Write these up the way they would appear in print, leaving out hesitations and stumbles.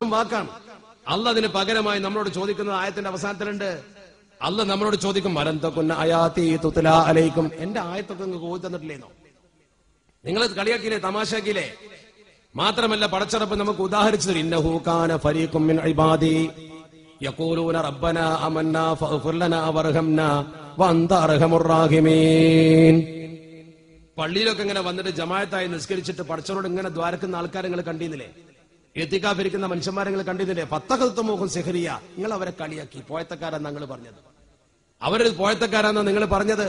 വാക്കാണ്. അള്ളാഹ് അതിന് പകരമായി നമ്മളോട് ചോദിക്കുന്നത് ആയത്തിന്റെ അവസാനത്തിലുണ്ട്. അള്ളാഹ് നമ്മളോട് ചോദിക്കും, മരന്തക്കുന്ന അയാത്തി തുത്ലാ അലൈക്കും, എന്റെ ആയത്തൊക്കെ നിങ്ങൾക്ക് ഓതി തന്നിട്ടില്ലേന്നോ? നിങ്ങൾ കളിയാക്കിയില്ലേ, തമാശാക്കിയില്ലേ? മാത്രമല്ല പടച്ചറപ്പ് നമുക്ക് ഉദാഹരിച്ചു തരും. ഇന്നഹു കാന ഫരീഖും മിൻ ഇബാദി യഖൂലൂന റബ്ബനാ ആമന്നാ ഫഗ്ഫിർ ലനാ വർഹംനാ വഅൻത അർഹമുർ റഹീമീൻ. പള്ളിയിലൊക്കെ ഇങ്ങനെ വന്നിട്ട് ജമാഅത്തായി നിസ്കരിച്ചിട്ട് പടച്ചവനോട് ഇങ്ങനെ ദ്വാരക്കുന്ന ആൾക്കാരെ നിങ്ങൾ കണ്ടിരുന്നില്ലേ? എത്തിക്കാഫിരിക്കുന്ന മനുഷ്യന്മാരെ നിങ്ങൾ കണ്ടിരുന്നില്ലേ? ഫത്തഖൽതുമൂഹും സിഹ്രിയ, നിങ്ങൾ അവരെ കളിയാക്കി. പോയത്തക്കാരാന്ന് നിങ്ങൾ പറഞ്ഞത്. അവര് പോയത്തക്കാരാന്നാ നിങ്ങൾ പറഞ്ഞത്.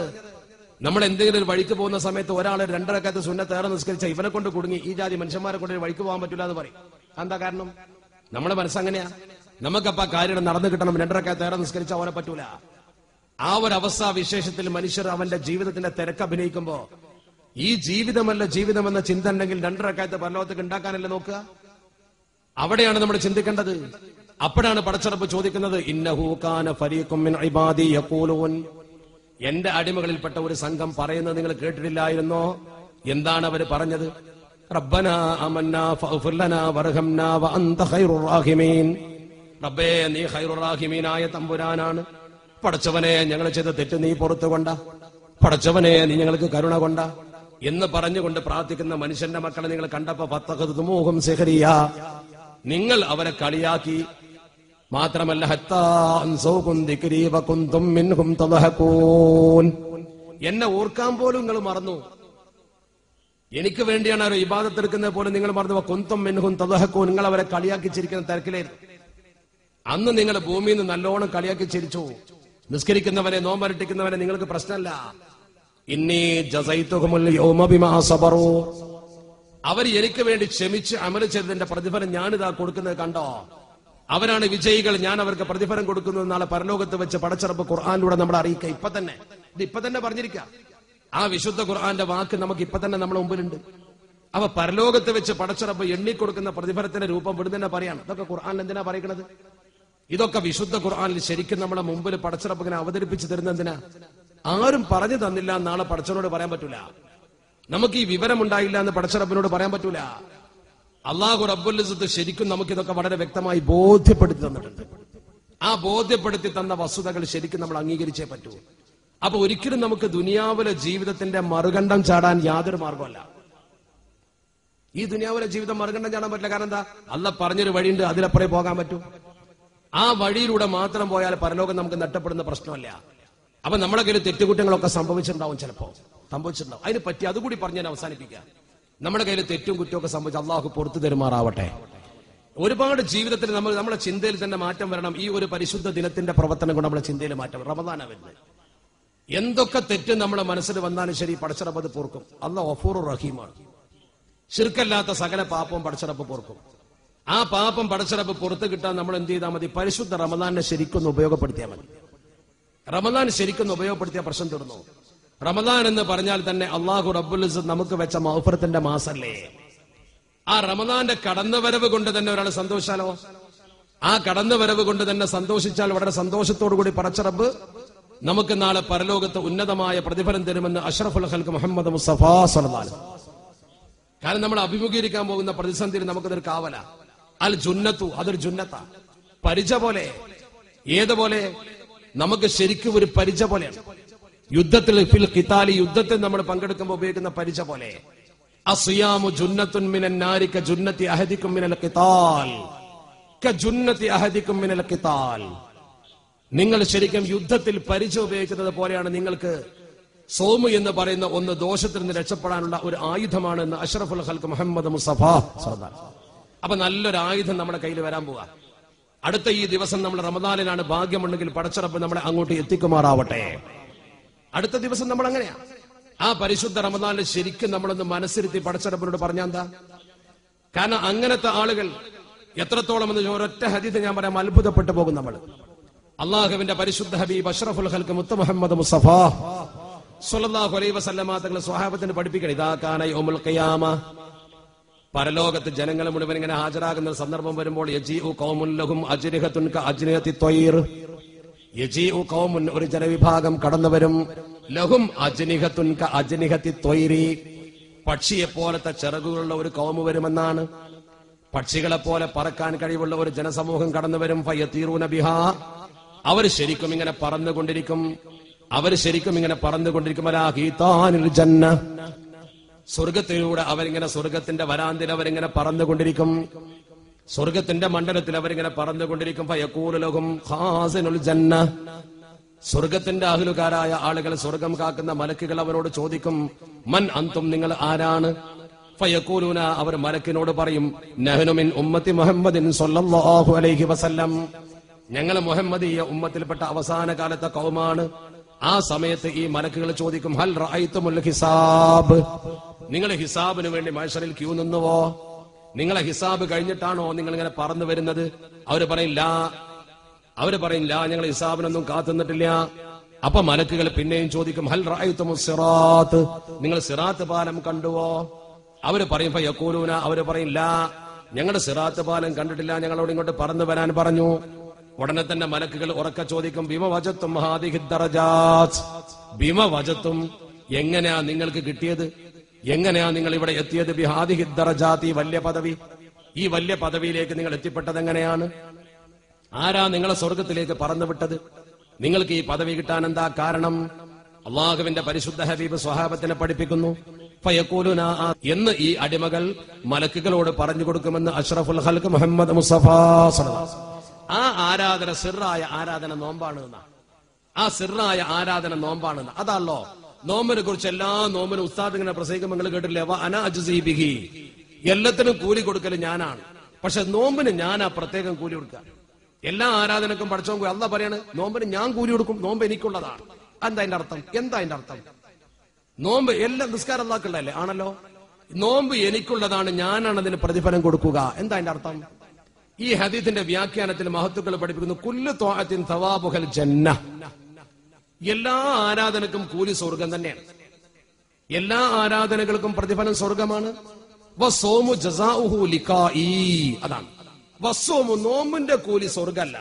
നമ്മൾ എന്തെങ്കിലും ഒരു വഴിക്ക് പോകുന്ന സമയത്ത് ഒരാൾ 2 റക്അത്ത് സുന്നത്ത് ഏറെ നിസ്കരിച്ച ഇവനെ കൊണ്ട് കുടുങ്ങി, ഈ ജാതി മനുഷ്യന്മാരെ കൊണ്ട് വഴിക്ക് പോകാൻ പറ്റില്ല എന്ന് പറയും. എന്താ കാരണം? നമ്മുടെ മനസ്സങ്ങനെയാ. നമുക്കപ്പ കാര്യം നടന്നു കിട്ടണം, 2 റക്അത്ത് ഏറെ നിസ്കരിച്ച അവനെ പറ്റൂല. ആ ഒരു അവസ്ഥാ വിശേഷത്തിൽ മനുഷ്യർ അവന്റെ ജീവിതത്തിന്റെ തിരക്ക് അഭിനയിക്കുമ്പോ ഈ ജീവിതമല്ല ജീവിതമെന്ന ചിന്ത ഉണ്ടെങ്കിൽ 2 റക്അത്ത് പരലോകത്തേക്ക് ഉണ്ടാക്കാനല്ലേ നോക്കുക. അവിടെയാണ് നമ്മൾ ചിന്തിക്കേണ്ടത്. അപ്പോഴാണ് പടച്ചറപ്പ് ചോദിക്കുന്നത്, ഇന്നഹു കാന ഫരീഖും മിൻ ഇബാദി യഖൂലൂൻ, എന്റെ അടിമകളിൽപ്പെട്ട ഒരു സംഘം പറയുന്നത് നിങ്ങൾ കേട്ടിട്ടില്ലായിരുന്നോ? എന്താണ് അവർ പറഞ്ഞത്? റബ്ബനാ ആമന്നാ ഫഗ്ഫിർ ലനാ വർഹംനാ വഅൻത ഖൈറുർ റഹീമീൻ. റബ്ബേ, നീ ഖൈറുർ റഹീമീനായ തമ്പുരാനാണ്. പടച്ചവനെ, ഞങ്ങൾ ചെയ്ത തെറ്റ് നീ പുറത്തുകൊണ്ട, പടച്ചവനെ നീ ഞങ്ങൾക്ക് കരുണ കൊണ്ട എന്ന് പറഞ്ഞുകൊണ്ട് പ്രാർത്ഥിക്കുന്ന മനുഷ്യന്റെ മക്കളെ നിങ്ങൾ കണ്ടപ്പോ ഫത്തഖൽതുമൂഹും സിഹ്രിയ, നിങ്ങൾ അവരെ കളിയാക്കി. മാത്രമല്ല ഹത്താ അൻസൗകും ദിക്രി വകുന്തും മിൻഹും തദ്ഹകൂൻ, എന്നെ ഓർക്കാൻ പോലും നിങ്ങൾ മറന്നു. എനിക്ക് വേണ്ടിയാണ് അവർ ഇബാദത്ത് എടുക്കുന്നത് പോലും നിങ്ങൾ മറന്നു. വകുന്തും മിൻഹും തദ്ഹകൂൻ, നിങ്ങൾ അവരെ കളിയാക്കി ചിരിക്കുന്ന തിരക്കിലായിരുന്നു. അന്ന് നിങ്ങൾ ഭൂമിയിൽ നിന്ന് നല്ലോണം കളിയാക്കി ചിരിച്ചു. നിസ്കരിക്കുന്നവനെ, നോമ്പരട്ടിക്കുന്നവനെ നിങ്ങൾക്ക് പ്രശ്നമല്ല. ഇന്നി ജസൈതുഹുമുൽ യൗമ ബിമാ സബറു, അവർ എനിക്ക് വേണ്ടി ക്ഷമിച്ച് അമൽ ചെയ്തതിന്റെ പ്രതിഫലം ഞാനിതാ കൊടുക്കുന്നത് കണ്ടോ? അവരാണ് വിജയികൾ, ഞാൻ അവർക്ക് പ്രതിഫലം കൊടുക്കുന്നത് നാളെ പരലോകത്ത് വെച്ച് പടച്ചറപ്പ് ഖുർആനിലൂടെ നമ്മളെ അറിയിക്കുക. ഇപ്പൊ തന്നെ പറഞ്ഞിരിക്കുക. ആ വിശുദ്ധ ഖുർആന്റെ വാക്ക് നമുക്ക് ഇപ്പൊ തന്നെ നമ്മുടെ മുമ്പിലുണ്ട്. അവ പരലോകത്ത് വെച്ച് പടച്ചറപ്പ് എണ്ണിക്കൊടുക്കുന്ന പ്രതിഫലത്തിന്റെ രൂപം വിടുന്ന പറയാണ്. ഇതൊക്കെ ഖുർആനിൽ എന്തിനാ പറയണത്? ഇതൊക്കെ വിശുദ്ധ ഖുർആനിൽ ശരിക്കും നമ്മുടെ മുമ്പിൽ പടച്ചറപ്പ് ഇങ്ങനെ അവതരിപ്പിച്ച് തരുന്ന എന്തിനാ? ആരും പറഞ്ഞു തന്നില്ല നാളെ പടച്ചവനോട് പറയാൻ പറ്റൂല. നമുക്ക് ഈ വിവരം ഉണ്ടായില്ല എന്ന് പടച്ചറപ്പിനോട് പറയാൻ പറ്റൂല. അള്ളാഹു റബ്ബുൽ ഇസ്സത്ത് ശരിക്കും നമുക്ക് ഇതൊക്കെ വളരെ വ്യക്തമായി ബോധ്യപ്പെടുത്തി തന്നിട്ടുണ്ട്. ആ ബോധ്യപ്പെടുത്തി തന്ന വസ്തുതകൾ ശരിക്കും നമ്മൾ അംഗീകരിച്ചേ പറ്റൂ. അപ്പൊ ഒരിക്കലും നമുക്ക് ദുനിയാവിലെ ജീവിതത്തിന്റെ മറുകണ്ഠം ചാടാൻ യാതൊരു മാർഗമല്ല. ഈ ദുനിയാവിലെ ജീവിതം മറുകണ്ഠം ചാടാൻ പറ്റില്ല. കാരണം എന്താ? അള്ളാഹ് പറഞ്ഞൊരു വഴിയുണ്ട്, അതിലപ്പുറേ പോകാൻ പറ്റൂ. ആ വഴിയിലൂടെ മാത്രം പോയാൽ പരലോകം നമുക്ക് നഷ്ടപ്പെടുന്ന പ്രശ്നമല്ല. അപ്പൊ നമ്മുടെ കയ്യിൽ തെറ്റുകുറ്റങ്ങളൊക്കെ സംഭവിച്ചിട്ടുണ്ടാവും, ചിലപ്പോ സംഭവിച്ചിട്ടുണ്ടാവും. അതിനെ പറ്റി അതുകൂടി പറഞ്ഞ് ഞാൻ അവസാനിപ്പിക്കാം. നമ്മുടെ കയ്യിൽ തെറ്റും കുറ്റമൊക്കെ സംഭവിച്ച് അള്ളാഹു പുറത്തു തരുമാറാവട്ടെ. ഒരുപാട് ജീവിതത്തിൽ നമ്മുടെ ചിന്തയിൽ തന്നെ മാറ്റം വരണം. ഈ ഒരു പരിശുദ്ധ ദിനത്തിന്റെ പ്രവർത്തനം കൊണ്ട് നമ്മുടെ ചിന്തയിൽ മാറ്റം. റമദാനാ വരുന്നത്. എന്തൊക്കെ തെറ്റ് നമ്മുടെ മനസ്സിൽ വന്നാലും ശരി, പടച്ചറപ്പ് അത് പൊറുക്കും. അള്ളാഹു ഗഫൂറുർ റഹീമാണ്. ശിർക്കല്ലാത്ത സകല പാപവും പടച്ചറപ്പ് പൊറുക്കും. ആ പാപം പടച്ചറപ്പ് പുറത്ത് കിട്ടാൻ നമ്മൾ എന്ത് ചെയ്താൽ മതി? പരിശുദ്ധ റമദാനെ ശരിക്കൊന്ന് ഉപയോഗപ്പെടുത്തിയാൽ മതി. റമദാൻ ശരിക്കൊന്ന് ഉപയോഗപ്പെടുത്തിയ പ്രശ്നം തീർന്നു. റമദാൻ എന്ന് പറഞ്ഞാൽ തന്നെ അള്ളാഹു റബ്ബുൽ ഇസ്സത്ത് നമുക്ക് വെച്ച മഗ്ഫിറത്തിന്റെ മാസല്ലേ. ആ റമദാന്റെ കടന്നുവരവ് കൊണ്ട് തന്നെ ഒരാൾ സന്തോഷിച്ചാലോ? ആ കടന്നുവരവ് കൊണ്ട് തന്നെ സന്തോഷിച്ചാൽ വളരെ സന്തോഷത്തോടു കൂടി പടച്ചറബ് നമുക്ക് നാളെ പരലോകത്ത് ഉന്നതമായ പ്രതിഫലം തരുമെന്ന് അഷ്റഫുൽ ഖൽഖ് മുഹമ്മദ് മുസ്തഫ സ്വല്ലല്ലാഹു അലൈഹി വസല്ലം. കാരണം നമ്മൾ അഭിമുഖീകരിക്കാൻ പോകുന്ന പ്രതിസന്ധിയിൽ നമുക്കതൊരു കാവല. അൽ ജുന്നത്തു, അതൊരു ജുന്നത്ത പരിച പോലെ. ഏതുപോലെ? നമുക്ക് ശരിക്കും ഒരു പരിച പോലെയാണ്. യുദ്ധത്തിൽ ഫിൽ ഖിതാലി, യുദ്ധത്തിൽ നമ്മൾ പങ്കെടുക്കുമ്പോൾ ഉപയോഗിക്കുന്ന പരിച പോലെ. അസ്യാമു ജുന്നത്തുൻ മിനൻ നാരി കജുന്നതി അഹദികും മിനൽ ഖിതാൽ, കജുന്നതി അഹദികും മിനൽ ഖിതാൽ. നിങ്ങൾ ശരിക്കും യുദ്ധത്തിൽ പരിച ഉപയോഗിക്കുന്നത് പോലെയാണ്. നിങ്ങൾക്ക് സോമ് എന്ന് പറയുന്ന ഒന്ന് ദോഷത്തിൽ നിന്ന് രക്ഷപ്പെടാനുള്ള ഒരു ആയുധമാണ് എന്ന് അഷ്റഫുൽ ഖൽഖ് മുഹമ്മദ് മുസ്തഫ സ്വല്ലല്ലാഹു അലൈഹി വസല്ലം. അപ്പൊ നല്ലൊരു ആയുധം നമ്മുടെ കയ്യിൽ വരാൻ പോവാ. അടുത്ത ഈ ദിവസം നമ്മൾ റമദാനിലാണ്. ഭാഗ്യമുണ്ടെങ്കിൽ പടച്ചറപ്പ് നമ്മളെ അങ്ങോട്ട് എത്തിക്കുമാറാവട്ടെ. അടുത്ത ദിവസം നമ്മൾ അങ്ങനെയാ. ആ പരിശുദ്ധ റമദാനിൽ ശരിക്കും നമ്മളൊന്ന് മനസ്സിരുത്തി പടച്ചറപ്പിനോട് പറഞ്ഞാൽ എന്താ? കാരണം അങ്ങനത്തെ ആളുകൾ എത്രത്തോളം എന്ന് ഒരൊറ്റ ഹദീസ് ഞാൻ പറയാം, അത്ഭുതപ്പെട്ടു പോകും നമ്മൾ. അള്ളാഹുവിന്റെ പരിശുദ്ധ ഹബീബ് അഷ്റഫുൽ ഖൽഖ് മുത്ത മുഹമ്മദ് മുസ്തഫ സ്വല്ലല്ലാഹു അലൈഹി വസല്ലമ തങ്ങൾ സ്വഹാബത്തിന് പഠിപ്പിക്കണം. ഇദാ കാന യൗമുൽ ഖിയാമ, പരലോകത്ത് ജനങ്ങൾ മുഴുവൻ ഇങ്ങനെ ഹാജരാകുന്ന സന്ദർഭം വരുമ്പോൾ യജീഉ ഖൗമുൻ ലഹും അജ്നിഹത്തുൻ കഅജ്നിഹതി ത്വയ്ർ, യജീഉ ഖൗമുൻ, ഒരു ജനവിഭാഗം കടന്നു വരും, ലഹും അജ്നിഹത്തുൻ കഅജ്നിഹതി ത്വയ്രി, പക്ഷിയെ പോലത്തെ ചിറകുകളുള്ള ഒരു കൗമ് വരുമെന്നാണ്. പക്ഷികളെ പോലെ പറക്കാൻ കഴിവുള്ള ഒരു ജനസമൂഹം കടന്നു വരും. ഫയതീറൂന ബിഹാ, അവർ ശരിക്കും ഇങ്ങനെ പറന്നുകൊണ്ടിരിക്കും. അലാ ഹീതാനിൽ ജന്ന, സ്വർഗത്തിലൂടെ അവരിങ്ങനെ സ്വർഗത്തിന്റെ വരാന്തിൽ അവരിങ്ങനെ പറന്നുകൊണ്ടിരിക്കും. സ്വർഗത്തിന്റെ മണ്ഡലത്തിൽ അവരിങ്ങനെ പറന്നുകൊണ്ടിരിക്കും. ഫയഖൂലു ലഹും ഖാസിനുൽ ജന്ന, സ്വർഗത്തിന്റെ അഹ്ലുകാരായ ആളുകൾ, സ്വർഗം കാക്കുന്ന മലക്കുകൾ അവരോട് ചോദിക്കും, മൻ അന്തും, നിങ്ങൾ ആരാണ്? ഫയഖൂലൂന, അവർ മലക്കിനോട് പറയും, നഹ്നു മിൻ ഉമ്മത്തി മുഹമ്മദിൻ സ്വല്ലല്ലാഹു അലൈഹി വസല്ലം, ഞങ്ങൾ മുഹമ്മദീയ ഉമ്മത്തിൽപ്പെട്ട അവസാന കാലത്തെ കൗമാണ്. ആ സമയത്ത് ഈ മലക്കുകൾ ചോദിക്കും, ഹൽ റഅയ്തുമുൽ ഹിസാബ്, നിങ്ങൾ ഹിസാബിന് വേണ്ടി മഹ്ശറിൽ ക്യൂ നിന്നുവോ? നിങ്ങളെ ഹിസാബ് കഴിഞ്ഞിട്ടാണോ നിങ്ങൾ ഇങ്ങനെ പറന്നു വരുന്നത്? അവര് പറയും ലാ, ഞങ്ങൾ ഹിസാബിനൊന്നും കാത്തുനിന്നിട്ടില്ല. അപ്പൊ മലക്കുകൾ പിന്നെയും ചോദിക്കും, ഹൽ റഅയ്തുമുസ് സിറാത്ത്, നിങ്ങൾ സിറാത്ത് പാലം കണ്ടുവോ? അവര് പറയും ഫയഖൂലൂന, അവര് പറയും ലാ, ഞങ്ങളുടെ സിറാത്ത് പാലം കണ്ടിട്ടില്ല, ഞങ്ങളോട് ഇങ്ങോട്ട് പറന്നു വരാൻ പറഞ്ഞു. ഉടനെ തന്നെ മലക്കുകൾ ഉറക്കെ ചോദിക്കും, ബിമ വജത്തും ഹാദിഹി ദറജാത്ത്, ബിമ വജത്തും, എങ്ങനെയാ നിങ്ങൾക്ക് കിട്ടിയത്? എങ്ങനെയാ നിങ്ങൾ ഇവിടെ എത്തിയത്? ബിഹാദിഹി ദറജാത്ത്, ഈ വലിയ പദവി, ഈ വലിയ പദവിയിലേക്ക് നിങ്ങൾ എത്തിപ്പെട്ടത് എങ്ങനെയാണ്? ആരാ നിങ്ങളെ സ്വർഗത്തിലേക്ക് പറന്നുവിട്ടത്? നിങ്ങൾക്ക് ഈ പദവി കിട്ടാൻ എന്താ കാരണം? അള്ളാഹുവിന്റെ പരിശുദ്ധ ഹബീബ് സ്വഹാബത്തിനെ പഠിപ്പിക്കുന്നു, ഫയഖൂലുന എന്ന് ഈ അടിമകൾ മലക്കുകളോട് പറഞ്ഞു കൊടുക്കുമെന്ന് അഷ്റഫുൽ ഖൽഖ് മുഹമ്മദ് മുസ്തഫ സ്വല്ലല്ലാഹു അലൈഹി വസല്ലം. ആ ആരാധന സിറായ ആരാധന നോമ്പാണ് എന്നാ. ആ സിറായ ആരാധന നോമ്പാണ്. അതല്ലോ നോമ്പിനെ കുറിച്ച് എല്ലാ നോമ്പിനും ഉസ്താദ് ഇങ്ങനെ പ്രസംഗിക്കുമ്പോൾ നിങ്ങൾ കേട്ടില്ലേ, അനാ അജ്സീ ബിഹി, എല്ലാത്തിനും കൂലി കൊടുക്കൽ ഞാനാണ്, പക്ഷെ നോമ്പിന് ഞാനാ പ്രത്യേകം കൂലി കൊടുക്കുക. എല്ലാ ആരാധനക്കും പഠിച്ചോങ്കു അല്ല പറയാണ്, നോമ്പിന് ഞാൻ കൂലി കൊടുക്കും, നോമ്പ് എനിക്കുള്ളതാണ്. എന്താ അതിന്റെ അർത്ഥം? നോമ്പ് എല്ലാം നിസ്കാരം അല്ലാക്കുള്ളതല്ലേ? ആണല്ലോ. നോമ്പ് എനിക്കുള്ളതാണ്, ഞാനാണ് അതിന് പ്രതിഫലം കൊടുക്കുക. എന്താ അതിന്റെ അർത്ഥം? ഈ ഹദീസിന്റെ വ്യാഖ്യാനത്തിൽ മഹത്തുക്കൾ പഠിപ്പിക്കുന്നു, കുല്ലു ത്വാഅത്തിൻ തവാബുഹൽ ജന്ന, എല്ലാ ആരാധനക്കും കൂലി സ്വർഗം തന്നെയാണ്. എല്ലാ ആരാധനകൾക്കും പ്രതിഫലം സ്വർഗമാണ്. വസ്സൗമു ജസാഉഹു ലിഖാഇ, അതാണ് വസ്സൗമു, നോമ്പിന്റെ കൂലി സ്വർഗമല്ല,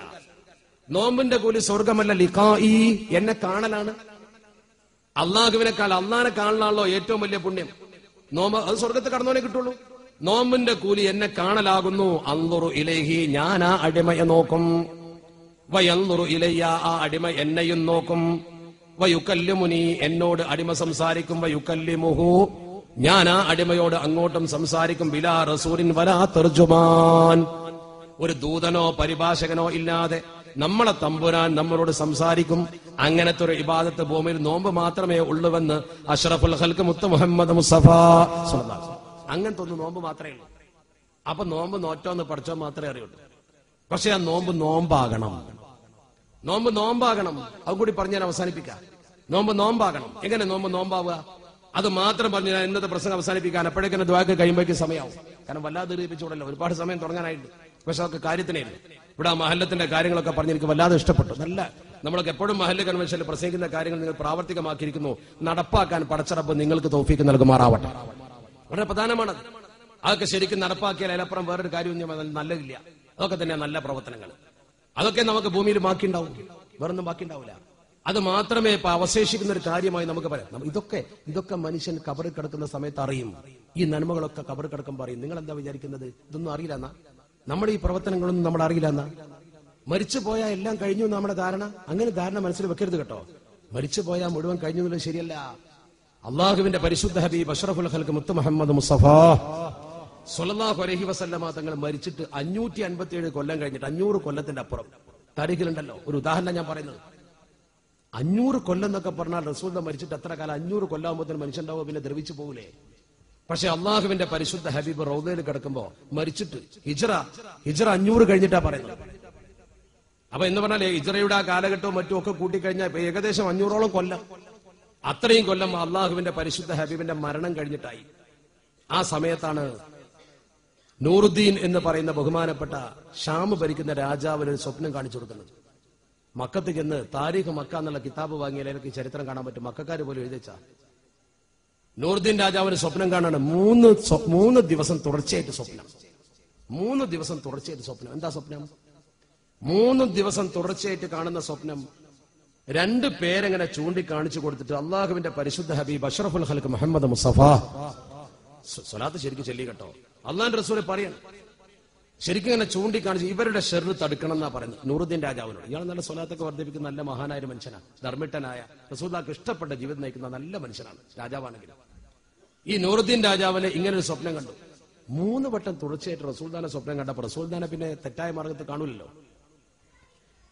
നോമ്പിന്റെ കൂലി സ്വർഗമല്ല. ലിഖാഇ, എന്നെ കാണലാണ്. അള്ളാഹുവിനെക്കാൾ അള്ളാഹിനെ കാണലാണല്ലോ ഏറ്റവും വലിയ പുണ്യം. നോമ്പ് അത് സ്വർഗത്ത് കടന്നോനെ കിട്ടുള്ളൂ. നോമ്പിന്റെ കൂലി എന്നെ കാണലാകുന്നു. അൻദുറു ഇലൈഹി, ഞാൻ ആ അടിമയെ നോക്കും. വയൻദുറു ഇലയ്യ, ആ അടിമ എന്നെയും നോക്കും. വയുകല്ലിമുനി, എന്നോട് അടിമ സംസാരിക്കും. വയുകല്ലിമുഹു, ഞാൻ ആ അടിമയോട് അങ്ങോട്ടും സംസാരിക്കും. ബിലാ റസൂലിൻ വലാ തർജുമാൻ, ഒരു ദൂതനോ പരിഭാഷകനോ ഇല്ലാതെ നമ്മളെ തമ്പുരാൻ നമ്മളോട് സംസാരിക്കും. അങ്ങനത്തെ ഒരു ഇബാദത്ത് ഭൂമിയിൽ നോമ്പ് മാത്രമേ ഉള്ളുവെന്ന് അഷ്റഫുൽ ഖൽഖ് മുത്ത് മുഹമ്മദ് മുസ്തഫ സ്വല്ലല്ലാഹു അലൈഹി വസല്ലം. അങ്ങനത്തെ ഒന്ന് നോമ്പ് മാത്രമേ ഉള്ളൂ. അപ്പൊ നോമ്പ് നോറ്റോന്ന് പഠിച്ചോ മാത്രമേ അറിയുള്ളൂ. പക്ഷെ ആ നോമ്പ് നോമ്പാകണം. അത് കൂടി പറഞ്ഞ് ഞാൻ അവസാനിപ്പിക്കാം. നോമ്പാകണം. എങ്ങനെ നോമ്പാവുക? അത് മാത്രം പറഞ്ഞ് ഞാൻ ഇന്നത്തെ പ്രസംഗം അവസാനിപ്പിക്കാൻ അപ്പോഴേക്കും ദ്വാക്ക് കഴിയുമ്പോഴേക്കും സമയമാവും. കാരണം വല്ലാതെ ദീപിച്ചുകൂടല്ലോ, ഒരുപാട് സമയം തുടങ്ങാനായിട്ട്. പക്ഷെ അതൊക്കെ കാര്യത്തിനേ ഇല്ല. ഇവിടെ ആ മഹല്ലത്തിന്റെ കാര്യങ്ങളൊക്കെ പറഞ്ഞ് എനിക്ക് വല്ലാതെ ഇഷ്ടപ്പെട്ടു. നല്ല നമ്മളൊക്കെ എപ്പോഴും മഹല്ല് കൺവെൻഷനിൽ പ്രസംഗിക്കുന്ന കാര്യങ്ങൾ നിങ്ങൾ പ്രാവർത്തികമാക്കിയിരിക്കുന്നു. നടപ്പാക്കാൻ പടച്ചറപ്പ് നിങ്ങൾക്ക് തൗഫീക്ക് നൽകുമാറാവട്ടെ. വളരെ പ്രധാനമാണ്. അതൊക്കെ ശരിക്കും നടപ്പാക്കിയാൽ അതിലപ്പുറം വേറൊരു കാര്യമൊന്നും നല്ലതില്ല. അതൊക്കെ തന്നെയാണ് നല്ല പ്രവർത്തനങ്ങൾ. അതൊക്കെ നമുക്ക് ഭൂമിയിൽ ബാക്കിയുണ്ടാവും, വേറൊന്നും ബാക്കിയുണ്ടാവില്ല. അത് മാത്രമേ ഇപ്പൊ അവശേഷിക്കുന്ന ഒരു കാര്യമായി നമുക്ക് പറയാം. ഇതൊക്കെ മനുഷ്യൻ കബറിൽ കിടക്കുന്ന സമയത്ത് അറിയും. ഈ നന്മകളൊക്കെ കബറിൽ കിടക്കുമ്പോൾ അറിയും. നിങ്ങൾ എന്താ വിചാരിക്കുന്നത്? ഇതൊന്നും അറിയില്ലെന്നാ? നമ്മുടെ ഈ പ്രവർത്തനങ്ങളൊന്നും നമ്മൾ അറിയില്ലെന്നാ? മരിച്ചു പോയാൽ എല്ലാം കഴിഞ്ഞു നമ്മുടെ ധാരണ. അങ്ങനെ ധാരണ മനസ്സിൽ വെക്കരുത് കേട്ടോ. മരിച്ചു പോയാൽ മുഴുവൻ കഴിഞ്ഞു എന്നുള്ളത് ശരിയല്ല. അള്ളാഹുവിന്റെ പരിശുദ്ധ ഹബീബ് അഷ്റഫുൽ ഖൽഖ് മുത്ത് മുഹമ്മദ് മുസ്തഫ സ്വല്ലല്ലാഹു അലൈഹി വസല്ലമ തങ്ങൾ മരിച്ചിട്ട് 557 കൊല്ലം കഴിഞ്ഞിട്ട്, 500 കൊല്ലത്തിന്റെ അപ്പുറം താരീഖിലുണ്ടല്ലോ. ഒരു ഉദാഹരണം ഞാൻ പറയുന്നത്, 500 കൊല്ലം എന്നൊക്കെ പറഞ്ഞാൽ റസൂൽ മരിച്ചിട്ട് എത്ര കാലം? 500 കൊല്ലാകുമ്പോഴത്തേന് മനുഷ്യണ്ടാവുക, പിന്നെ ദ്രവിച്ചു പോകൂലേ? പക്ഷെ അള്ളാഹുവിന്റെ പരിശുദ്ധ ഹബീബ് റൗദയിൽ കിടക്കുമ്പോ മരിച്ചിട്ട് ഹിജ്റ 500 കഴിഞ്ഞിട്ടാ പറയുന്നത്. അപ്പൊ എന്ന് പറഞ്ഞാൽ ഹിജ്റയുടെ ആ കാലഘട്ടവും മറ്റും ഒക്കെ കൂട്ടിക്കഴിഞ്ഞാൽ ഏകദേശം 500ഓളം കൊല്ലം. അത്രയും കൊല്ലം അള്ളാഹുവിന്റെ പരിശുദ്ധ ഹബീബിന്റെ മരണം കഴിഞ്ഞിട്ടായി. ആ സമയത്താണ് നൂറുദ്ദീൻ എന്ന് പറയുന്ന ബഹുമാനപ്പെട്ട ഷാം ഭരിക്കുന്ന രാജാവിന് ഒരു സ്വപ്നം കാണിച്ചു കൊടുക്കുന്നത്. മക്കത്ത് ചെന്ന് താരീഖ് മക്ക എന്നുള്ള കിതാബ് വാങ്ങിയാൽ എനിക്ക് ചരിത്രം കാണാൻ പറ്റും. മക്കാര് പോലും എഴുതിച്ച നൂറുദ്ദീൻ രാജാവിന് സ്വപ്നം കാണാണ്. 3 ദിവസം തുടർച്ചയായിട്ട് സ്വപ്നം. 3 ദിവസം തുടർച്ചയായിട്ട് സ്വപ്നം. എന്താ സ്വപ്നം? 3 ദിവസം തുടർച്ചയായിട്ട് കാണുന്ന സ്വപ്നം 2 പേരെങ്ങനെ ചൂണ്ടിക്കാണിച്ചു കൊടുത്തിട്ട് അള്ളാഹുവിന്റെ പരിശുദ്ധ ഹബീബ് അഷ്റഫുൽ ഖൽഖ് മുഹമ്മദ് മുസ്തഫ സ്വലാത്ത് ശരിക്കും ചൊല്ലി കേട്ടോ. അള്ളാഹുവിന്റെ റസൂൽ പറയാണ്, ശരിക്കും ഇങ്ങനെ ചൂണ്ടിക്കാണിച്ച് ഇവരുടെ ഷെറ് തടുക്കണം എന്നാ പറയുന്നത് നൂറുദ്ദീൻ രാജാവിനോട്. ഇയാൾ നല്ല സ്വലാത്തൊക്കെ വർദ്ധിപ്പിക്കുന്ന നല്ല മഹാനായ ഒരു മനുഷ്യനാണ്, ധർമ്മിട്ടനായ, റസൂലുള്ളാഹിക്ക് ഇഷ്ടപ്പെട്ട ജീവിതം നയിക്കുന്ന നല്ല മനുഷ്യനാണ്, രാജാവാണെങ്കിലും. ഈ നൂറുദ്ദീൻ രാജാവിന് ഇങ്ങനെ ഒരു സ്വപ്നം കണ്ടു. 3 വട്ടം തുടർച്ചയായിട്ട് റസൂൽദാനെ സ്വപ്നം കണ്ടപ്പോൾ റസൂൽദാനെ പിന്നെ തെറ്റായ മാർഗത്തിൽ കാണൂലല്ലോ.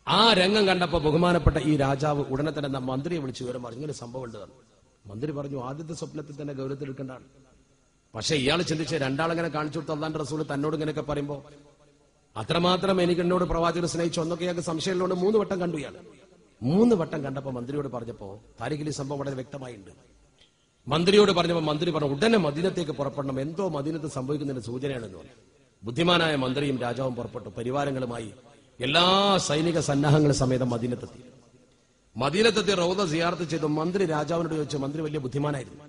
ആ രംഗം കണ്ടപ്പോ ബഹുമാനപ്പെട്ട ഈ രാജാവ് ഉടനെ തന്നെ മന്ത്രിയെ വിളിച്ച് വിവരം പറഞ്ഞു, ഇങ്ങനെ സംഭവം ഉണ്ട്. മന്ത്രി പറഞ്ഞു, ആദ്യത്തെ സ്വപ്നത്തിൽ തന്നെ ഗൗരവത്തിൽ എടുക്കേണ്ടതാണ്. പക്ഷെ ഇയാൾ ചിന്തിച്ച് രണ്ടാളെങ്ങനെ കാണിച്ചു കൊടുത്ത് അള്ളാന്റെ റസൂൽ തന്നോട് ഇങ്ങനെയൊക്കെ പറയുമ്പോ അത്രമാത്രം എനിക്ക് എന്നോട് പ്രവാചകനെ സ്നേഹിച്ചു ഒന്നൊക്കെ ഇയാൾക്ക് സംശയമുള്ളതുകൊണ്ട് 3 വട്ടം കണ്ടു. ഇയാൾ 3 വട്ടം കണ്ടപ്പോ മന്ത്രിയോട് പറഞ്ഞപ്പോ താരിഖിൽ ഈ സംഭവം വളരെ വ്യക്തമായിട്ടുണ്ട്. മന്ത്രിയോട് പറഞ്ഞപ്പോ മന്ത്രി പറഞ്ഞു, ഉടനെ മദീനത്തേക്ക് പുറപ്പെടണം, എന്തോ മദീനത്ത് സംഭവിക്കുന്നതിന്റെ സൂചനയാണെന്ന് പറഞ്ഞു. ബുദ്ധിമാനായ മന്ത്രിയും രാജാവും പുറപ്പെട്ടു. പരിവാരങ്ങളുമായി എല്ലാ സൈനിക സന്നാഹങ്ങളും സമേതം മദീനത്തെത്തി. മദീനത്തെത്തി റൗദ സിയാറത്ത് ചെയ്തു. മന്ത്രി രാജാവിനോട് ചോദിച്ചു. മന്ത്രി വലിയ ബുദ്ധിമാനായിരുന്നു.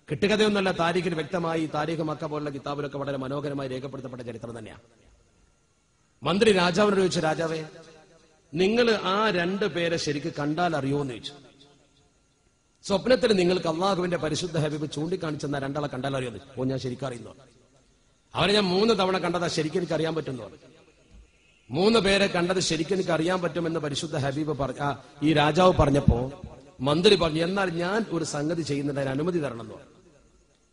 കിട്ടുകഥയൊന്നല്ല, താരീഖിൽ വ്യക്തമായി, താരീഖ് മക്ക പോലുള്ള കിതാബിലൊക്കെ വളരെ മനോഹരമായി രേഖപ്പെടുത്തപ്പെട്ട ചരിത്രം തന്നെയാണ്. മന്ത്രി രാജാവിനോട് ചോദിച്ചു, രാജാവേ, നിങ്ങൾ ആ 2 പേരെ ശരിക്ക് കണ്ടാൽ അറിയുമോന്ന് ചോദിച്ചു. സ്വപ്നത്തിൽ നിങ്ങൾക്ക് അള്ളാഹുവിന്റെ പരിശുദ്ധ ഹബീബ് ചൂണ്ടിക്കാണിച്ചെന്ന 2 ആളെ കണ്ടാൽ അറിയുമെന്ന്. ഓ, ഞാൻ ശരിക്കും അറിയുന്നു. അവരെ ഞാൻ 3 തവണ കണ്ടതാ, ശരിക്കും എനിക്ക് അറിയാൻ പറ്റുന്നു. 3 പേരെ കണ്ടത് ശരിക്കും എനിക്ക് അറിയാൻ പറ്റുമെന്ന് പരിശുദ്ധ ഹബീബ് ഈ രാജാവ് പറഞ്ഞപ്പോ മന്ത്രി പറഞ്ഞു, എന്നാൽ ഞാൻ ഒരു സംഗതി ചെയ്യുന്നതിന് അനുമതി തരണം എന്ന് പറഞ്ഞു.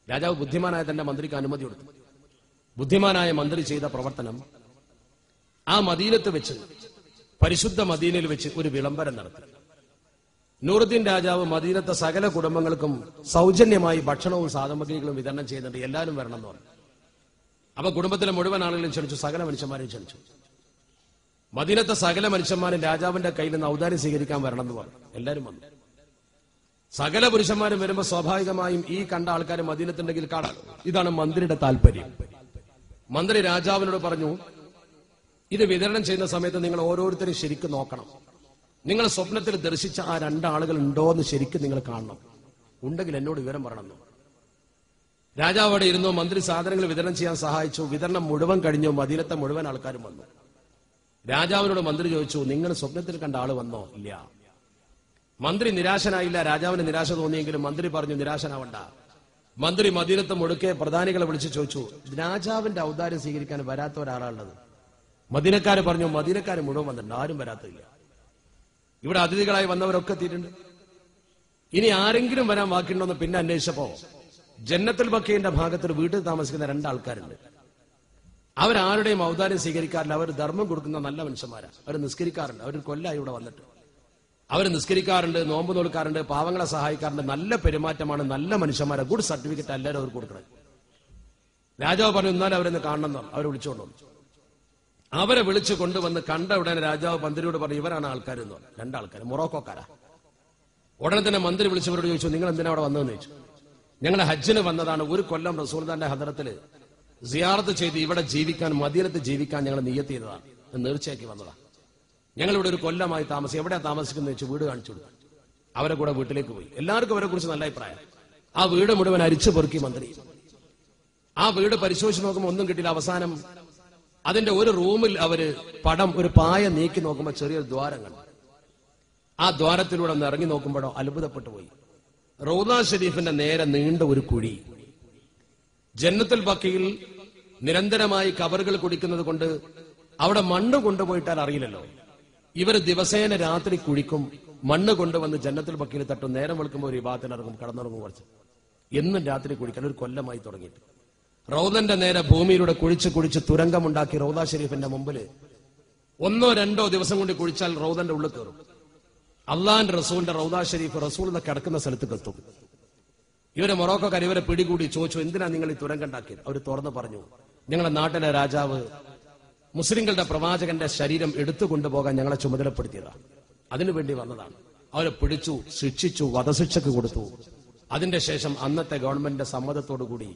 രാജാവ് ബുദ്ധിമാനായ തന്റെ മന്ത്രിക്ക് അനുമതി കൊടുത്തു. ബുദ്ധിമാനായ മന്ത്രി ചെയ്ത പ്രവർത്തനം, ആ മദീനത്ത് വെച്ച്, പരിശുദ്ധ മദീനയിൽ വെച്ച് ഒരു വിളംബരം നടത്തി. നൂറുദ്ദീൻ രാജാവ് മദീനത്തെ സകല കുടുംബങ്ങൾക്കും സൗജന്യമായി ഭക്ഷണവും സാമഗ്രികളും വിതരണം ചെയ്യുന്നുണ്ട്, എല്ലാവരും വരണം എന്ന് പറഞ്ഞു. അപ്പൊ കുടുംബത്തിലെ മുഴുവൻ ആളുകളും ക്ഷണിച്ചു, സകല മനുഷ്യന്മാരെയും ക്ഷണിച്ചു. മദീനത്തെ സകല മനുഷ്യന്മാരും രാജാവിന്റെ കയ്യിൽ നിന്ന് ഔദാര്യം സ്വീകരിക്കാൻ വരണം എന്ന് പറഞ്ഞു. എല്ലാവരും വന്നു. സകല പുരുഷന്മാരും വരുമ്പോൾ സ്വാഭാവികമായും ഈ കണ്ട ആൾക്കാർ മദീനത്തുണ്ടെങ്കിൽ കാണാം. ഇതാണ് മന്ത്രിയുടെ താല്പര്യം. മന്ത്രി രാജാവിനോട് പറഞ്ഞു, ഇത് വിതരണം ചെയ്യുന്ന സമയത്ത് നിങ്ങൾ ഓരോരുത്തരും ശരിക്കും നോക്കണം. നിങ്ങൾ സ്വപ്നത്തിൽ ദർശിച്ച ആ 2 ആളുകൾ ഉണ്ടോ എന്ന് ശരിക്കും നിങ്ങൾ കാണണം. ഉണ്ടെങ്കിൽ എന്നോട് വിവരം പറയണം. രാജാവ് അവിടെ ഇരുന്നു. മന്ത്രി സാധനങ്ങൾ വിതരണം ചെയ്യാൻ സഹായിച്ചു. വിതരണം മുഴുവൻ കഴിഞ്ഞു. മദീനത്തെ മുഴുവൻ ആൾക്കാരും വന്നു. രാജാവിനോട് മന്ത്രി ചോദിച്ചു, നിങ്ങൾ സ്വപ്നത്തിൽ കണ്ട ആള് വന്നോ? ഇല്ല. മന്ത്രി നിരാശനായില്ല. രാജാവിന് നിരാശ തോന്നിയെങ്കിലും മന്ത്രി പറഞ്ഞു, നിരാശനാവണ്ട. മന്ത്രി മദീനത്ത് മുഴുക്കെ പ്രധാനികളെ വിളിച്ച് ചോദിച്ചു, രാജാവിന്റെ ഔദാര്യം സ്വീകരിക്കാൻ വരാത്ത ഒരാളുള്ളത്? മദീനക്കാര് പറഞ്ഞു, മദീനക്കാര് മുഴുവൻ വന്നിട്ടുണ്ട്, ആരും വരാത്തില്ല. ഇവിടെ അതിഥികളായി വന്നവരൊക്കെ എത്തിയിട്ടുണ്ട്. ഇനി ആരെങ്കിലും വരാൻ ബാക്കിയുണ്ടോന്ന് പിന്നെ അന്വേഷിച്ചപ്പോ ജന്നത്തുൽ ബഖീന്റെ ഭാഗത്ത് വീട്ടിൽ താമസിക്കുന്ന 2 ആൾക്കാരുണ്ട്. അവരാരുടെയും ഔദാര്യം സ്വീകരിക്കാറില്ല. അവർ ധർമ്മം കൊടുക്കുന്ന നല്ല മനുഷ്യന്മാരാണ്. അവർ നിസ്കരിക്കാറുണ്ട്. അവർ കൊല്ലായി ഇവിടെ വന്നിട്ട് അവർ നിസ്കരിക്കാറുണ്ട്, നോമ്പ് നോൽക്കാറുണ്ട്, പാവങ്ങളെ സഹായിക്കാറുണ്ട്. നല്ല പെരുമാറ്റമാണ്, നല്ല മനുഷ്യന്മാരെ. ഗുഡ് സർട്ടിഫിക്കറ്റ് എല്ലാവരും അവർ കൊടുക്കണം. രാജാവ് പറഞ്ഞു, എന്നാലും അവരെന്ന് കാണണം. അവരെ വിളിച്ചുകൊണ്ടു വന്നു. അവരെ വിളിച്ചു കൊണ്ടുവന്ന് കണ്ട ഉടനെ രാജാവ് മന്ത്രിയോട് പറഞ്ഞു, ഇവരാണ് ആൾക്കാർ എന്ന് പറഞ്ഞു. 2 ആൾക്കാർ മൊറോക്കോക്കാരാ. ഉടനെ തന്നെ മന്ത്രി വിളിച്ചവരോട് ചോദിച്ചു, നിങ്ങൾ എന്തിനാ അവിടെ വന്നതെന്ന് ചോദിച്ചു. ഞങ്ങൾ ഹജ്ജിന് വന്നതാണ്. 1 കൊല്ലം റസൂലുള്ളാഹിന്റെ ഹദറത്തിൽ സിയാറത്ത് ചെയ്ത് ഇവിടെ ജീവിക്കാൻ, മദീനത്ത് ജീവിക്കാൻ ഞങ്ങൾ നിയ്യത്ത് ചെയ്തതാണ്, നേർച്ചയാക്കി വന്നതാണ്. ഞങ്ങൾ ഇവിടെ 1 കൊല്ലമായി താമസിക്കും. എവിടെയാ താമസിക്കുന്നത് വെച്ച് വീട് കാണിച്ചു കൊടുത്തു. അവരെ കൂടെ വീട്ടിലേക്ക് പോയി. എല്ലാവർക്കും അവരെ കുറിച്ച് നല്ല അഭിപ്രായം. ആ വീട് മുഴുവൻ അരിച്ചു പെറുക്കി മന്ത്രി. ആ വീട് പരിശോധിച്ച് നോക്കുമ്പോൾ ഒന്നും കിട്ടിയില്ല. അവസാനം അതിന്റെ ഒരു റൂമിൽ അവര് ഒരു പായ നീക്കി നോക്കുമ്പോൾ ചെറിയൊരു ദ്വാരം കണ്ടു. ആ ദ്വാരത്തിലൂടെ ഒന്ന് ഇറങ്ങി നോക്കുമ്പോഴോ അത്ഭുതപ്പെട്ടു പോയി. റൗദ ഷരീഫിന്റെ നേരെ നീണ്ട ഒരു കുഴി. ജന്നത്തുൽ ബഖീൽ നിരന്തരമായി കബറുകൾ കുടിക്കുന്നത് കൊണ്ട് അവിടെ മണ്ണ് കൊണ്ടുപോയിട്ടാൽ അറിയില്ലല്ലോ. ഇവർ ദിവസേന രാത്രി കുഴിക്കും, മണ്ണ് കൊണ്ടുവന്ന് ജന്നത്തുൽ ബഖീൽ തട്ടും. നേരം വെളുക്കുമ്പോൾ ഒരു ഇബാദത്തിന് ഇറങ്ങും, കടന്നുറങ്ങും. കുറച്ച് എന്നും രാത്രി കുഴിക്കാൻ 1 കൊല്ലമായി തുടങ്ങിയിട്ട്. റൗദന്റെ നേരെ ഭൂമിയിലൂടെ കുഴിച്ച് തുരങ്കമുണ്ടാക്കി റൗദ ഷരീഫിന്റെ മുമ്പിൽ 1 or 2 ദിവസം കൊണ്ട് കുഴിച്ചാൽ റൗദന്റെ ഉള്ളിൽ കയറും. അള്ളാന്റെ റസൂലിന്റെ റൗദ ഷരീഫ് റസൂലിനെ കിടക്കുന്ന സ്ഥലത്ത് എത്തും. ഇവരെ മൊറോക്കോക്കാർ ഇവരെ പിടികൂടി ചോദിച്ചു, എന്തിനാ നിങ്ങൾ ഈ തുരങ്കുണ്ടാക്കിയത്? അവർ തുറന്നു പറഞ്ഞു, ഞങ്ങളുടെ നാട്ടിലെ രാജാവ് മുസ്ലിങ്ങളുടെ പ്രവാചകന്റെ ശരീരം എടുത്തു കൊണ്ടുപോകാൻ ഞങ്ങളെ ചുമതലപ്പെടുത്തിയതാണ്, അതിനുവേണ്ടി വന്നതാണ്. അവരെ പിടിച്ചു, ശിക്ഷിച്ചു, വധശിക്ഷക്ക് കൊടുത്തു. അതിന്റെ ശേഷം അന്നത്തെ ഗവൺമെന്റിന്റെ സമ്മതത്തോടുകൂടി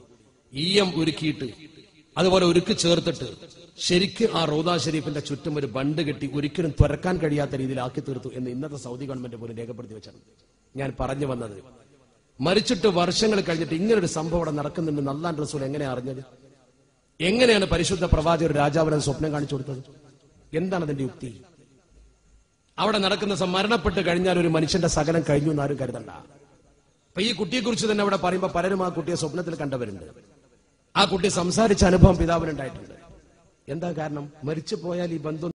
ഈയം ഉരുക്കിയിട്ട്, അതുപോലെ ഉരുക്കി ചേർത്തിട്ട് ശരിക്ക് ആ റൗദ ഷരീഫിന്റെ ചുറ്റും ഒരു ബണ്ട് കെട്ടി ഒരിക്കലും തുറക്കാൻ കഴിയാത്ത രീതിയിൽ ആക്കി തീർത്തു എന്ന് ഇന്നത്തെ സൗദി ഗവൺമെന്റ് പോലും രേഖപ്പെടുത്തി വെച്ചാണ്. ഞാൻ പറഞ്ഞു വന്നത്, മരിച്ചിട്ട് വർഷങ്ങൾ കഴിഞ്ഞിട്ട് ഇങ്ങനൊരു സംഭവം അവിടെ നടക്കുന്നുണ്ടെന്ന് അല്ലാഹുവിന്റെ റസൂൽ എങ്ങനെ അറിഞ്ഞത്? എങ്ങനെയാണ് പരിശുദ്ധ പ്രവാചകർ രാജാവിനെ സ്വപ്നം കാണിച്ചു കൊടുത്തത്? എന്താണ് അതിന്റെ യുക്തി? അവിടെ നടക്കുന്ന മരണപ്പെട്ട് കഴിഞ്ഞാൽ ഒരു മനുഷ്യന്റെ സകലം കഴിഞ്ഞു എന്നാരും കരുതണ്ട. അപ്പൊ ഈ കുട്ടിയെക്കുറിച്ച് തന്നെ അവിടെ പറയുമ്പോൾ പലരും ആ കുട്ടിയെ സ്വപ്നത്തിൽ കണ്ടവരുണ്ട്. ആ കുട്ടി സംസാരിച്ച അനുഭവം പിതാവിനുണ്ടായിട്ടുണ്ട്. എന്താ കാരണം? മരിച്ചു പോയാൽ ഈ ബന്ധം